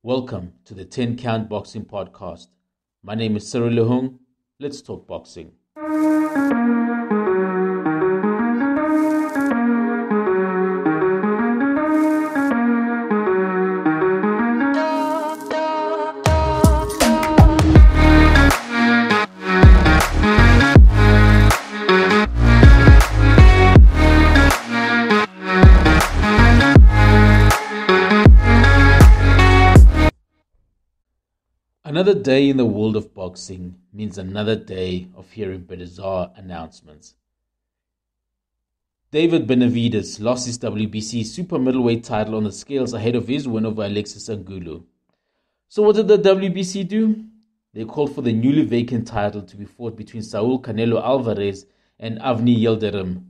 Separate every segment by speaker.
Speaker 1: Welcome to the 10 Count Boxing Podcast. My name is Cyril Lehung. Let's talk boxing. Another day in the world of boxing means another day of hearing bizarre announcements. David Benavides lost his WBC super middleweight title on the scales ahead of his win over Alexis Angulo. So what did the WBC do? They called for the newly vacant title to be fought between Saul Canelo Alvarez and Avni Yildirim.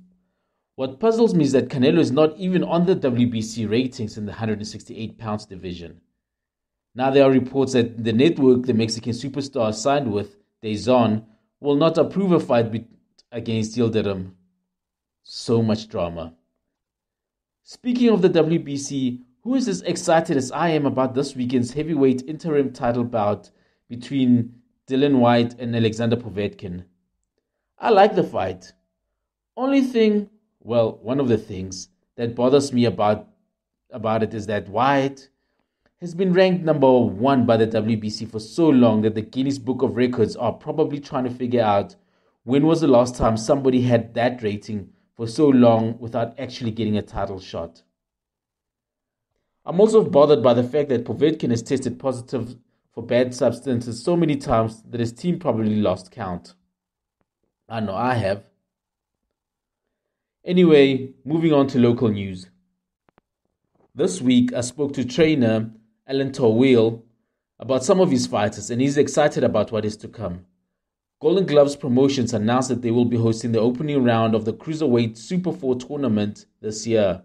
Speaker 1: What puzzles me is that Canelo is not even on the WBC ratings in the 168 pounds division. Now there are reports that the network the Mexican superstar signed with, DAZN, will not approve a fight against Yildirim. So much drama. Speaking of the WBC, who is as excited as I am about this weekend's heavyweight interim title bout between Dillian Whyte and Alexander Povetkin? I like the fight. One of the things that bothers me about it is that Whyte has been ranked number 1 by the WBC for so long that the Guinness Book of Records are probably trying to figure out when was the last time somebody had that rating for so long without actually getting a title shot. I'm also bothered by the fact that Povetkin has tested positive for bad substances so many times that his team probably lost count. I know I have. Anyway, moving on to local news. This week I spoke to trainer Toweel about some of his fighters, and he's excited about what is to come. Golden Gloves Promotions announced that they will be hosting the opening round of the Cruiserweight Super 4 tournament this year.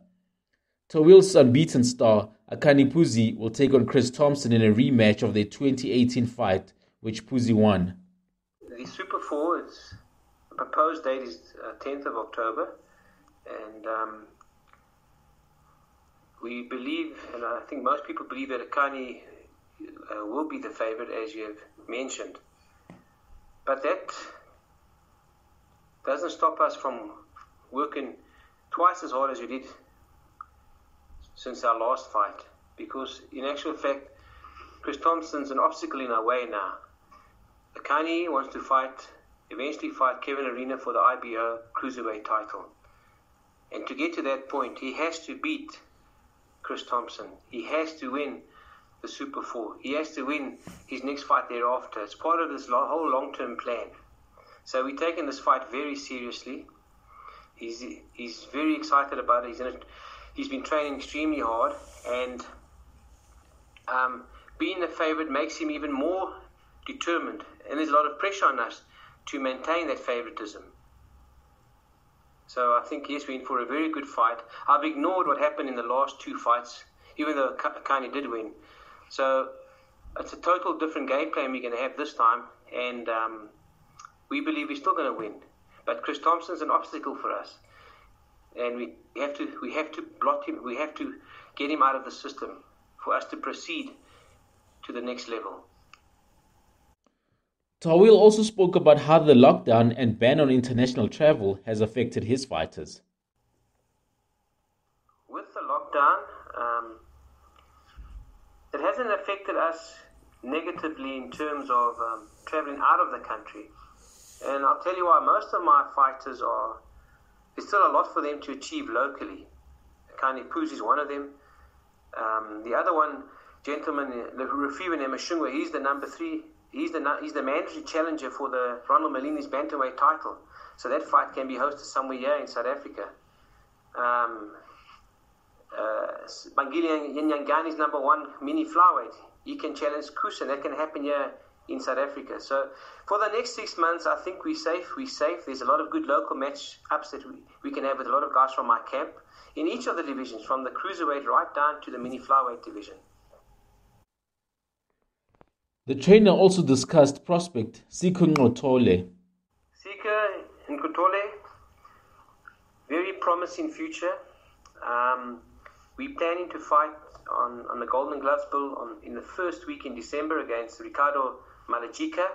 Speaker 1: Toweel's unbeaten star, Akani Phuzi, will take on Phuzi-Thompson in a rematch of their 2018 fight, which Phuzi won.
Speaker 2: The Super 4, the proposed date is 10th of October, and we believe, and I think most people believe, that Akani will be the favorite, as you have mentioned. But that doesn't stop us from working twice as hard as we did since our last fight. Because in actual fact, Phuzi-Thompson's an obstacle in our way now. Akani wants to eventually fight Kevin Lerena for the IBO Cruiserweight title. And to get to that point, he has to beat Phuzi-Thompson. He has to win the Super 4. He has to win his next fight thereafter. It's part of this whole long-term plan. So we're taking this fight very seriously. He's very excited about it. He's been training extremely hard, and being the favorite makes him even more determined. And there's a lot of pressure on us to maintain that favoritism. So I think, yes, we're in for a very good fight. I've ignored what happened in the last 2 fights, even though Akani did win. So it's a total different game plan we're going to have this time, and we believe we're still going to win. But Phuzi-Thompson's an obstacle for us, and we have to blot him. We have to get him out of the system for us to proceed to the next level.
Speaker 1: Toweel also spoke about how the lockdown and ban on international travel has affected his fighters.
Speaker 2: With the lockdown, it hasn't affected us negatively in terms of traveling out of the country. And I'll tell you why. Most of my fighters there's still a lot for them to achieve locally. Akani Phuzi is one of them. The other one, gentleman, Refiwa Nemashungwa, he's the number 3. He's the mandatory challenger for the Ronald Molini's bantamweight title. So that fight can be hosted somewhere here in South Africa. Bangili Nyangani's number 1 mini flyweight. He can challenge Kusa. That can happen here in South Africa. So for the next 6 months, I think we're safe. There's a lot of good local match-ups that we can have with a lot of guys from my camp in each of the divisions, from the cruiserweight right down to the mini flyweight division.
Speaker 1: The trainer also discussed prospect Nqothole.
Speaker 2: Nqothole, very promising future. We're planning to fight on the Golden Gloves bill in the first week in December against Nqothole-Malajika.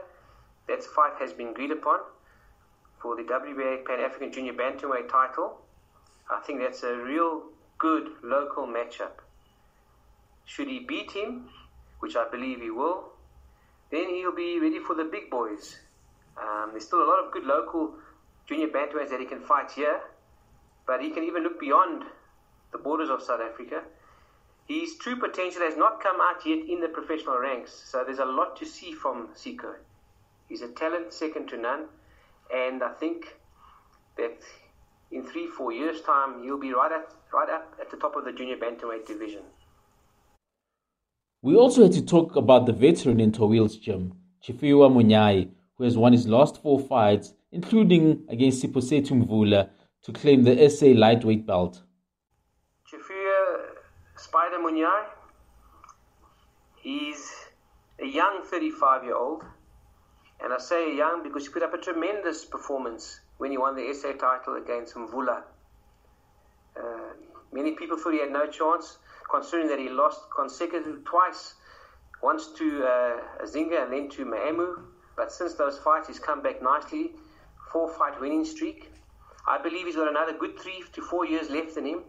Speaker 2: That fight has been agreed upon for the WBA Pan-African Junior Bantamweight title. I think that's a real good local matchup. Should he beat him, which I believe he will, then he'll be ready for the big boys. There's still a lot of good local junior bantamweights that he can fight here, but he can even look beyond the borders of South Africa. His true potential has not come out yet in the professional ranks, so there's a lot to see from Siko. He's a talent second to none, and I think that in 3-4 years' time, he'll be right up at the top of the junior bantamweight division.
Speaker 1: We also had to talk about the veteran in Toweel's gym, Chifiwa Munyai, who has won his last 4 fights, including against Siposetu Mvula, to claim the SA lightweight belt.
Speaker 2: Chifiwa Spider Munyai, he's a young 35-year-old, and I say young because he put up a tremendous performance when he won the SA title against Mvula. Many people thought he had no chance, considering that he lost consecutively twice, once to Zinga and then to Mahemu. But since those fights, he's come back nicely, 4-fight winning streak. I believe he's got another good 3 to 4 years left in him.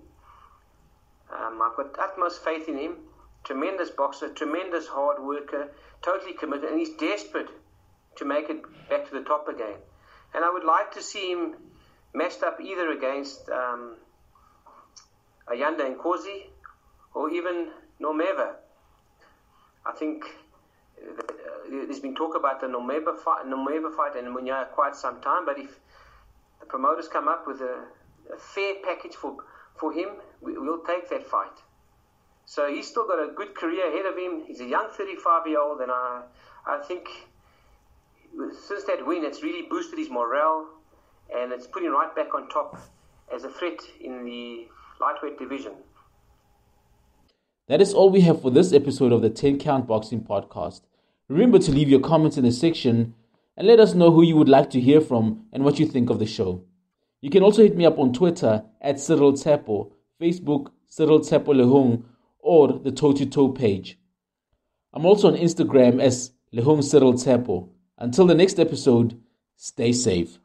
Speaker 2: I've got utmost faith in him. Tremendous boxer, tremendous hard worker, totally committed, and he's desperate to make it back to the top again. And I would like to see him matched up either against Ayanda Nkosi or even Nomeva. I think there's been talk about the Nomeva fight and Munyai quite some time, but if the promoters come up with a fair package for him, we'll take that fight. So he's still got a good career ahead of him. He's a young 35-year-old, and I think since that win, it's really boosted his morale, and it's put him right back on top as a threat in the lightweight division.
Speaker 1: That is all we have for this episode of the 10 Count Boxing Podcast. Remember to leave your comments in the section and let us know who you would like to hear from and what you think of the show. You can also hit me up on Twitter at Cyril Tsepo, Facebook Cyril Tsepo Lehong, or the Toe to Toe page. I'm also on Instagram as Lehong Cyril Tsepo. Until the next episode, stay safe.